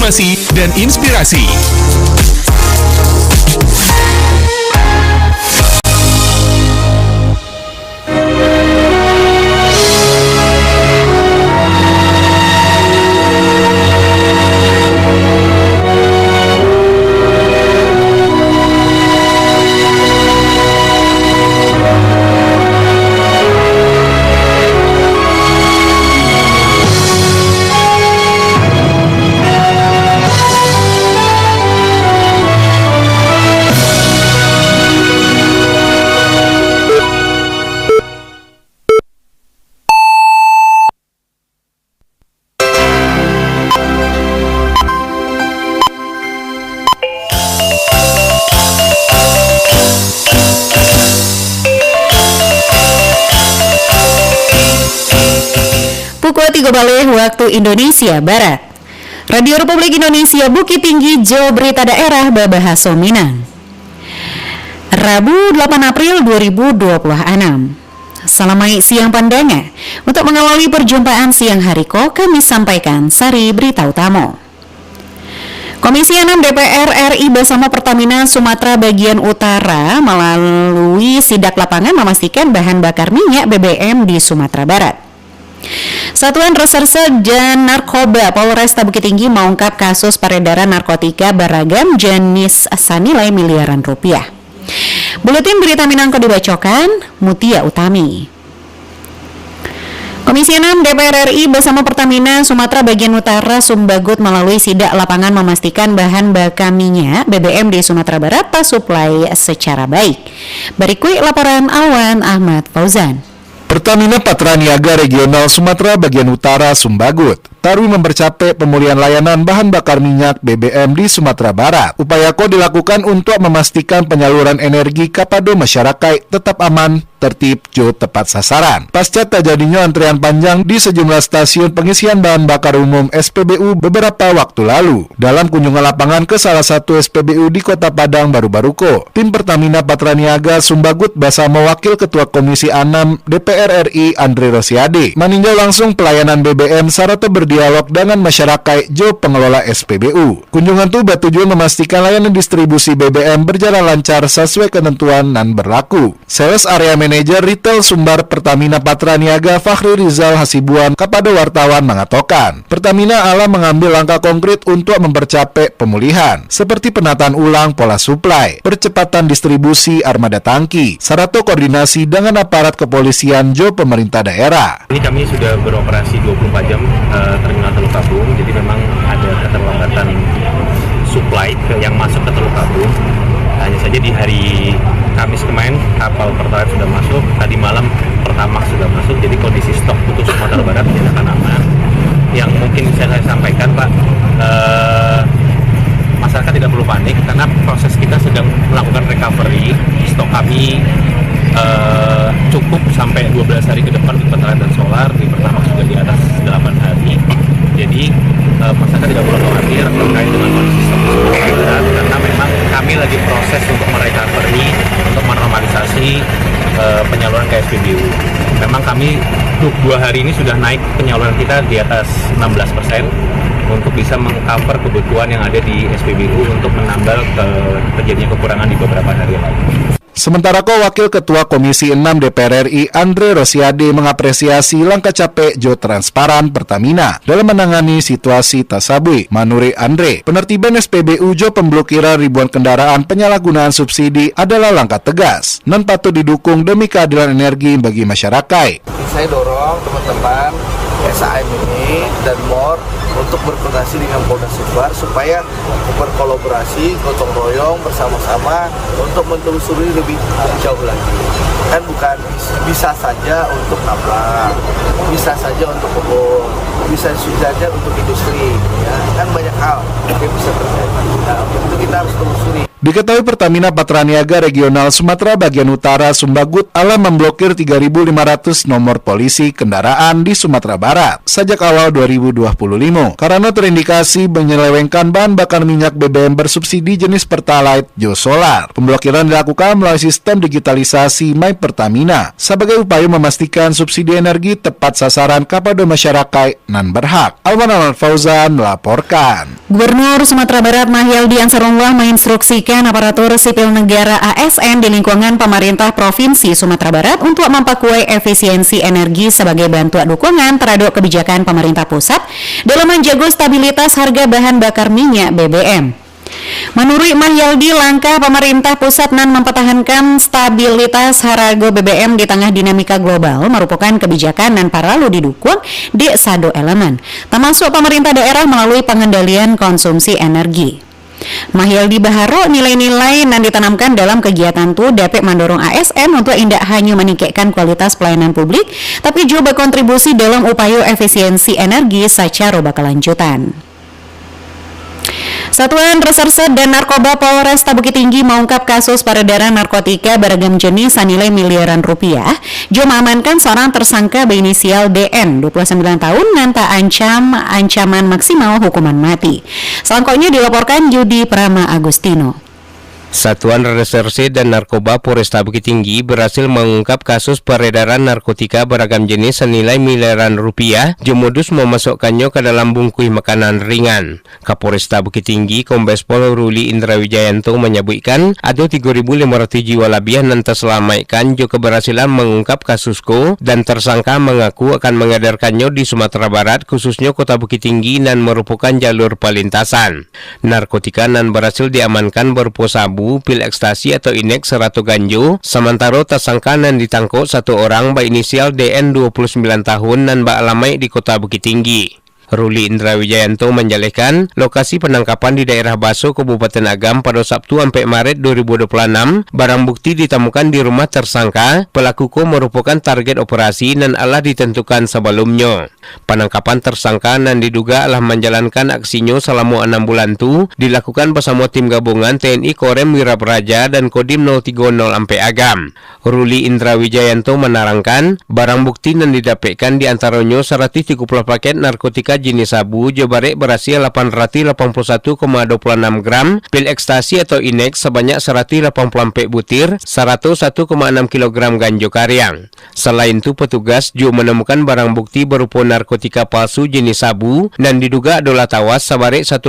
informasi dan inspirasi. Pukul 3 balik waktu Indonesia Barat. Radio Republik Indonesia Bukit Tinggi Jo Berita Daerah Babahaso Minang. Rabu 8 April 2026. Selamat siang pandangan. Untuk mengawali perjumpaan siang hari kami sampaikan sari berita utama. Komisi 6 DPR RI bersama Pertamina Sumatera Bagian Utara melalui sidak lapangan memastikan bahan bakar minyak BBM di Sumatera Barat. Satuan Reserse dan Narkoba Polresta Bukit Tinggi mengungkap kasus peredaran narkotika beragam jenis senilai miliaran rupiah. Buletin Berita Minangko dibacakan Mutia Utami. Komisi 6 DPR RI bersama Pertamina Sumatera Bagian Utara Sumbagut melalui sidak lapangan memastikan bahan bakar minyak BBM di Sumatera Barat tersuplai secara baik. Berikut laporan Alwan Ahmad Fauzan. Pertamina Patraniaga Regional Sumatera Bagian Utara Sumbagut tarwi mempercapai pemulihan layanan bahan bakar minyak BBM di Sumatera Barat. Upaya dilakukan untuk memastikan penyaluran energi kepada masyarakat tetap aman, tertib, tepat sasaran. Pasca terjadinya antrian panjang di sejumlah stasiun pengisian bahan bakar umum SPBU beberapa waktu lalu. Dalam kunjungan lapangan ke salah satu SPBU di Kota Padang baru-baru tim Pertamina Patraniaga Sumbagut bersama Wakil Ketua Komisi 6 DPR RI Andre Rosiade meninjau langsung pelayanan BBM serta berdialog dengan masyarakat pengelola SPBU. Kunjungan itu bertujuan memastikan layanan distribusi BBM berjalan lancar sesuai ketentuan dan berlaku. Sales Area Manager Retail Sumbar Pertamina Patraniaga Fakhri Rizal Hasibuan kepada wartawan mengatakan, Pertamina mengambil langkah konkret untuk mempercapai pemulihan, seperti penataan ulang pola suplai, percepatan distribusi armada tangki, serta koordinasi dengan aparat kepolisian pemerintah daerah. Ini kami sudah beroperasi 24 jam terminal Teluk Kabung, jadi memang ada keterlambatan suplai yang masuk ke Teluk Kabung. Hanya saja di hari Kamis kemarin kapal Pertalite sudah masuk, tadi malam Pertamax sudah masuk, jadi kondisi stok untuk Sumatera Barat dinyatakan aman. Yang mungkin bisa saya sampaikan Pak, masyarakat tidak perlu panik karena proses kita sedang melakukan recovery. Stok kami cukup sampai 12 hari ke depan di Pertalite dan Solar, di Pertamax juga di atas 8 hari. Jadi masyarakat tidak perlu khawatir terkait dengan kondisi stok Sumatera Barat karena memang kami lagi proses untuk merecovery, untuk menormalisasi penyaluran ke SPBU. Memang kami 2 hari ini sudah naik penyaluran kita di atas 16% untuk bisa mengcover kebutuhan yang ada di SPBU untuk menambal terjadinya kekurangan di beberapa hari lalu. Sementara Wakil Ketua Komisi 6 DPR RI Andre Rosiade mengapresiasi langkah capek transparan Pertamina dalam menangani situasi tersebut. Menurut Andre, penertiban SPBU pemblokiran ribuan kendaraan penyalahgunaan subsidi adalah langkah tegas dan patut didukung demi keadilan energi bagi masyarakat. Saya dorong teman-teman SAM ini dan MOR untuk berkoordinasi dengan Polda Sumbar supaya berkolaborasi, gotong royong bersama-sama untuk menelusuri lebih jauh lagi. Kan bukan bisa saja untuk nabrak, bisa saja untuk kebun, bisa saja untuk industri, ya kan banyak hal yang bisa terjadi. Nah, untuk itu kita harus telusuri. Diketahui Pertamina Patraniaga Regional Sumatera Bagian Utara Sumbagut telah memblokir 3.500 nomor polisi kendaraan di Sumatera Barat sejak awal 2025 karena terindikasi menyelewengkan bahan bakar minyak BBM bersubsidi jenis Pertalite Jo Solar. Pemblokiran dilakukan melalui sistem digitalisasi My Pertamina sebagai upaya memastikan subsidi energi tepat sasaran kepada masyarakat nan berhak. Alwan Fauzan melaporkan. Gubernur Sumatera Barat Mahyaldi Ansarullah menginstruksikan aparatur sipil negara ASN di lingkungan pemerintah Provinsi Sumatera Barat untuk memperkuat efisiensi energi sebagai bantuan dukungan terhadap kebijakan pemerintah pusat dalam menjaga stabilitas harga bahan bakar minyak BBM. Menurut Mahyaldi, langkah pemerintah pusat nan mempertahankan stabilitas harga BBM di tengah dinamika global merupakan kebijakan nan perlu didukung di satu elemen, termasuk pemerintah daerah melalui pengendalian konsumsi energi. Mahyaldi Baharo nilai-nilai yang ditanamkan dalam kegiatan itu dapat mendorong ASN untuk tidak hanya meningkatkan kualitas pelayanan publik, tapi juga berkontribusi dalam upaya efisiensi energi secara berkelanjutan. Satuan Reserse dan Narkoba Polresta Bukit Tinggi mengungkap kasus peredaran narkotika beragam jenis senilai miliaran rupiah. Jo mengamankan seorang tersangka berinisial DN, 29 tahun, dan tak ancaman maksimal hukuman mati. Selengkapnya dilaporkan Yudi Prama Agustino. Satuan Reserse dan Narkoba Polresta Bukit Tinggi berhasil mengungkap kasus peredaran narkotika beragam jenis senilai miliaran rupiah, modus memasukkannya ke dalam bungkus makanan ringan. Kapolresta Bukit Tinggi Kombes Pol Ruli Indra Wijayanto menyebutkan ada 3.500 jiwa lebih yang terselamatkan jo keberhasilan mengungkap kasusku dan tersangka mengaku akan mengedarkannya di Sumatera Barat khususnya Kota Bukit Tinggi dan merupakan jalur pelintasan. Narkotika nan berhasil diamankan berupa sabu, pil ekstasi atau inek seratu ganjo, sementara tersangka nan ditangkap satu orang berinisial DN 29 tahun dan beralamai di Kota Bukit Tinggi. Ruli Indra Wijayanto menjelaskan lokasi penangkapan di daerah Baso, Kabupaten Agam pada Sabtu 4 Maret 2026. Barang bukti ditemukan di rumah tersangka. Pelaku merupakan target operasi dan telah ditentukan sebelumnya. Penangkapan tersangka dan diduga telah menjalankan aksinya selama 6 bulan itu dilakukan bersama tim gabungan TNI Korem Wirabraja dan Kodim 030 Ampe Agam. Ruli Indra Wijayanto menerangkan barang bukti yang didapatkan diantaranya 130 paket narkotika jenis sabu, Jabarek berhasil 881,26 gram, pil ekstasi atau inek sebanyak 184 butir, 101,6 kg ganjo karyang. Selain itu, petugas juga menemukan barang bukti berupa narkotika palsu jenis sabu dan diduga adalah tawas sebarek 1,1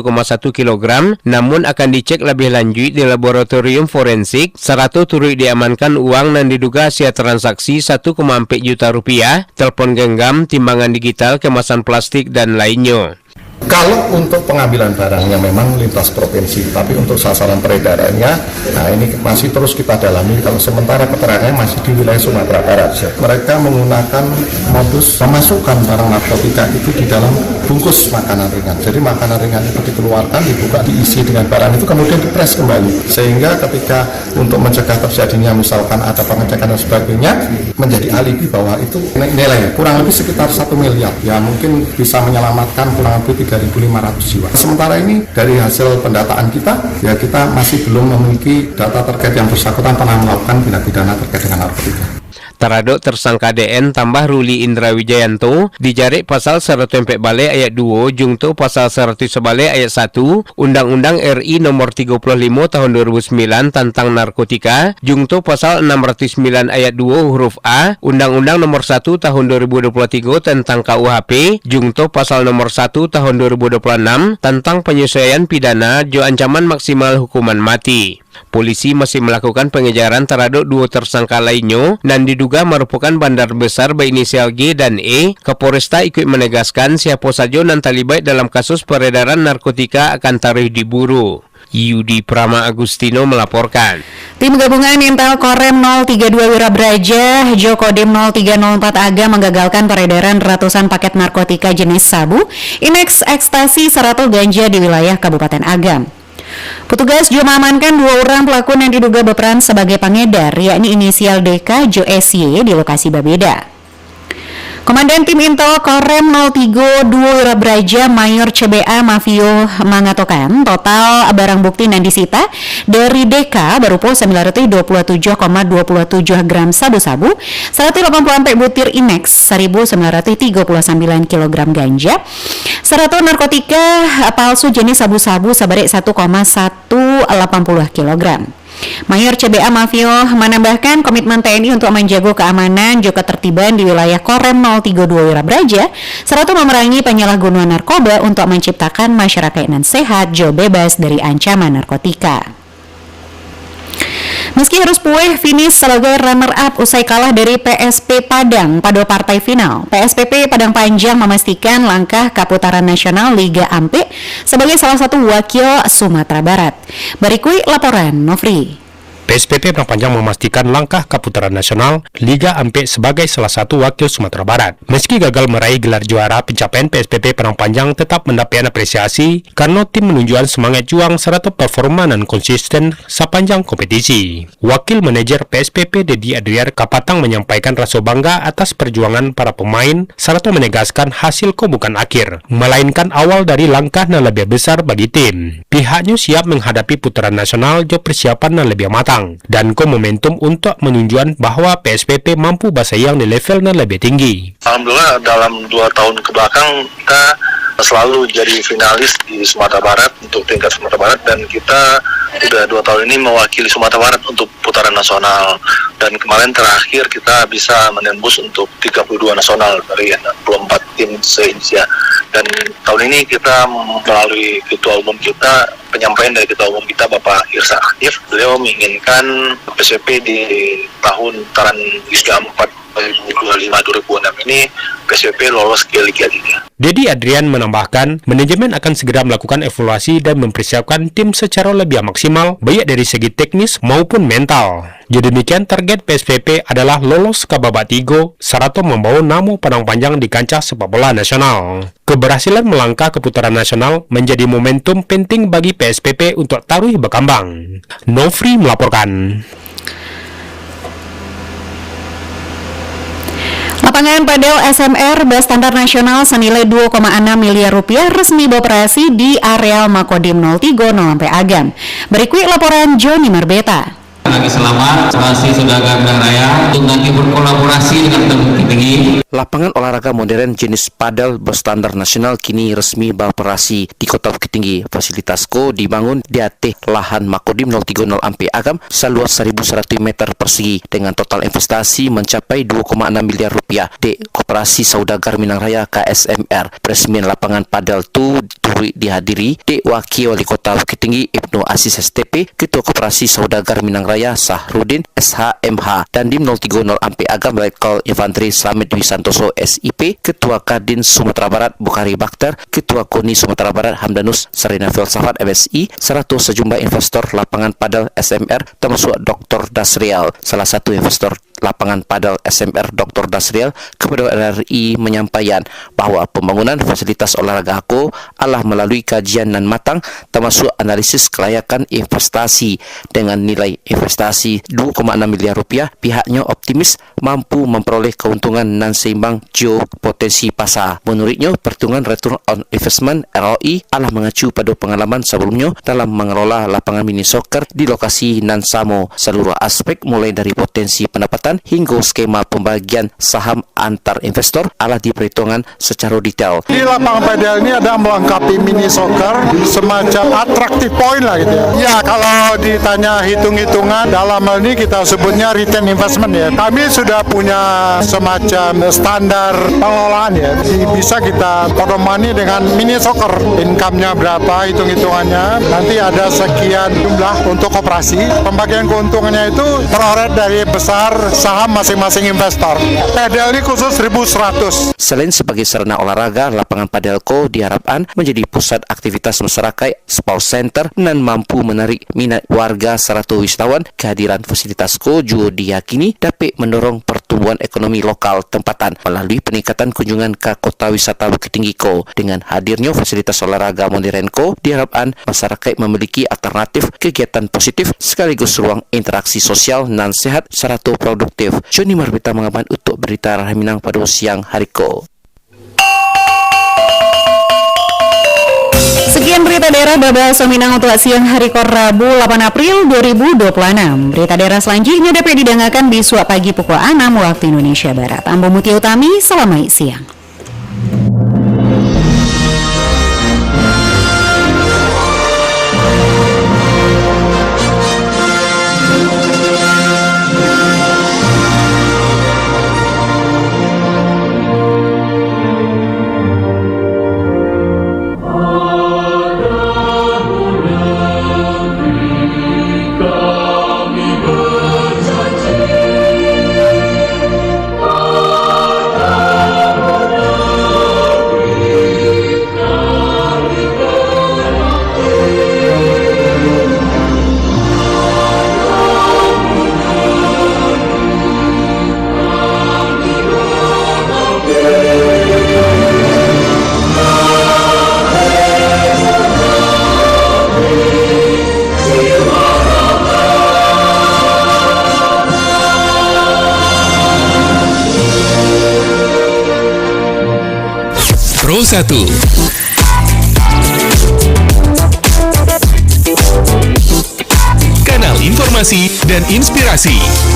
kg, namun akan dicek lebih lanjut di laboratorium forensik. 100 turut diamankan uang dan diduga hasil transaksi 1,4 juta rupiah, telepon genggam, timbangan digital, kemasan plastik, dan lainnya. Kalau untuk pengambilan barangnya memang lintas provinsi, tapi untuk sasaran peredarannya, nah ini masih terus kita dalami. Kalau sementara keterangannya masih di wilayah Sumatera Barat. Mereka menggunakan modus memasukkan barang narkotika itu di dalam bungkus makanan ringan. Jadi makanan ringan itu dikeluarkan, dibuka, diisi dengan barang itu, kemudian dipres kembali. Sehingga ketika untuk mencegah terjadinya misalkan ada pengecekan dan sebagainya, menjadi alibi bahwa itu nilainya kurang lebih sekitar 1 miliar. Ya mungkin bisa menyelamatkan kurang lebih 3.500 jiwa. Sementara ini dari hasil pendataan kita, ya kita masih belum memiliki data terkait yang bersangkutan pernah melakukan tindak pidana terkait dengan narkotika. Terhadap tersangka DN tambah Ruli Indra Wijayanto dijarik pasal 104 Bale ayat 2 jungto pasal 100 Bale ayat 1 Undang-Undang RI nomor 35 tahun 2009 tentang narkotika, jungto pasal 609 ayat 2 huruf A Undang-Undang nomor 1 tahun 2023 tentang KUHP, jungto pasal nomor 1 tahun 2026 tentang penyesuaian pidana jo ancaman maksimal hukuman mati. Polisi masih melakukan pengejaran terhadap 2 tersangka lainnya dan diduga merupakan bandar besar berinisial G dan E. Kapolresta ikut menegaskan siapa saja yang terlibat dalam kasus peredaran narkotika akan tarikh diburu. Yudi Prama Agustino melaporkan. Tim gabungan Intel Korem 032 Wirabraja, Jokodim 0304 Agam menggagalkan peredaran ratusan paket narkotika jenis sabu, inek ekstasi, seratu ganja di wilayah Kabupaten Agam. Petugas juga mengamankan 2 orang pelaku yang diduga berperan sebagai pengedar, yakni inisial DK, Jo SY di lokasi berbeda. Komandan Tim Intel Korem 03 Duo Braja Mayor CBA Mafio mengatakan total barang bukti yang disita dari DK berupa 927,27 gram sabu-sabu, 184 butir Inex, 1939 kg ganja, 100 narkotika palsu jenis sabu-sabu seberat 1,180 kg. Mayor CBA Mafio menambahkan komitmen TNI untuk menjaga keamanan juga ketertiban di wilayah Korem 032 Wirabraja, serta memerangi penyalahgunaan narkoba untuk menciptakan masyarakat yang sehat jauh bebas dari ancaman narkotika. Meski harus pueh finish sebagai runner-up usai kalah dari PSP Padang pada partai final, PSPP Padang Panjang memastikan langkah ke putaran nasional Liga Ampe sebagai salah satu wakil Sumatera Barat. Berikut laporan Nofri. PSPP Padang Panjang memastikan langkah ke putaran nasional Liga Ampe sebagai salah satu wakil Sumatera Barat. Meski gagal meraih gelar juara, pencapaian PSPP Padang Panjang tetap mendapat apresiasi karena tim menunjukkan semangat juang serta performa dan konsisten sepanjang kompetisi. Wakil manajer PSPP Dedi Adriar Kapatang menyampaikan rasa bangga atas perjuangan para pemain serta menegaskan hasil bukan akhir, melainkan awal dari langkah yang lebih besar bagi tim. Pihaknya siap menghadapi putaran nasional jo persiapan yang lebih matang dan momentum untuk menunjukkan bahwa PSPP mampu bersaing di level yang lebih tinggi. Alhamdulillah dalam 2 tahun kebelakang kita selalu jadi finalis di Sumatera Barat untuk tingkat Sumatera Barat, dan kita sudah 2 tahun ini mewakili Sumatera Barat untuk putaran nasional, dan kemarin terakhir kita bisa menembus untuk 32 nasional dari 24 tim se-Indonesia. Dan tahun ini kita melalui ketua umum kita, penyampaian dari ketua umum kita Bapak Irsa Aktif, beliau menginginkan PSPP di tahun putaran Liga 4 2025-2026 ini PSPP lolos ke Liga 3. Dedi Adrian menambahkan, manajemen akan segera melakukan evaluasi dan mempersiapkan tim secara lebih maksimal, baik dari segi teknis maupun mental. Jadi demikian target PSPP adalah lolos ke babak 3 serta membawa nama Padang Panjang di kancah sepak bola nasional. Keberhasilan melangkah ke putaran nasional menjadi momentum penting bagi PSPP untuk taruh berkembang. Nofri melaporkan. Lapangan padel SMR berstandar nasional senilai 2,6 miliar rupiah resmi beroperasi di areal Makodim 03 Nolampe Agam. Berikut laporan Joni Marbeta. Lagi selamat, masih sudah Gambang Raya untuk nanti berkolaborasi dengan Bukit Tinggi. Lapangan olahraga modern jenis padel berstandar nasional kini resmi beroperasi di Kota Bukit Tinggi. Fasilitas dibangun di atas lahan Makodim 030 Ampe Agam seluas 1.100 meter persegi dengan total investasi mencapai 2,6 miliar rupiah di Koperasi Saudagar Minang Raya KSMR. Peresmian lapangan padel itu dihadiri di Wakil Wali Kota Bukit Tinggi Ibnu Aziz STP, Ketua Koperasi Saudagar Minang Raya Sahrudin SHMH, dan Dim 030 Ampe Agam Letkol Infanteri Slamet Dwi Santoso SIP, Ketua Kadin Sumatera Barat Bukhari Bakhtar, Ketua KONI Sumatera Barat Hamdanus Serena Filsafat MSI, serta sejumlah investor lapangan padel SMR termasuk Dr. Dasrial, salah satu investor lapangan padel SMR Dr. Dasrial kepada RRI menyampaikan bahwa pembangunan fasilitas olahraga adalah melalui kajian dan matang termasuk analisis kelayakan investasi. Dengan nilai investasi 2,6 miliar rupiah, pihaknya optimis mampu memperoleh keuntungan dan seimbang potensi pasar. Menurutnya, perhitungan return on investment ROI adalah mengacu pada pengalaman sebelumnya dalam mengelola lapangan mini soccer di lokasi nan sama. Seluruh aspek mulai dari potensi pendapatan hingga skema pembagian saham antar investor adalah diperhitungkan secara detail. Di lapangan padel ini ada melengkapi mini soccer, semacam attractive point lah gitu ya. Ya, kalau ditanya hitung-hitungan, dalam hal ini kita sebutnya return investment ya. Kami sudah punya semacam standar pengelolaan ya. Bisa kita pedomani dengan mini soccer. Income-nya berapa, hitung-hitungannya. Nanti ada sekian jumlah untuk koperasi. Pembagian keuntungannya itu terorek dari besar saham masing-masing investor. Padel ini khusus 1.100. Selain sebagai sarana olahraga, lapangan padelco diharapkan menjadi pusat aktivitas masyarakat, sports center, dan mampu menarik minat warga serta wisatawan. Kehadiran fasilitas juga diyakini dapat mendorong pertumbuhan ekonomi lokal tempatan melalui peningkatan kunjungan ke kota wisata Bukit Tinggi ko. Dengan hadirnya fasilitas olahraga modern ko, diharapkan masyarakat memiliki alternatif kegiatan positif sekaligus ruang interaksi sosial dan sehat serta produk produktif. Joni Marbita mengaman untuk berita Raminang pada siang hari ko. Sekian berita daerah Babal Seminang untuk siang hari Rabu 8 April 2026. Berita daerah selanjutnya dapat didengarkan di Suap Pagi pukul 6 waktu Indonesia Barat. Ambo Mutia Utami, selamat siang. Pro 1 Kanal informasi dan inspirasi.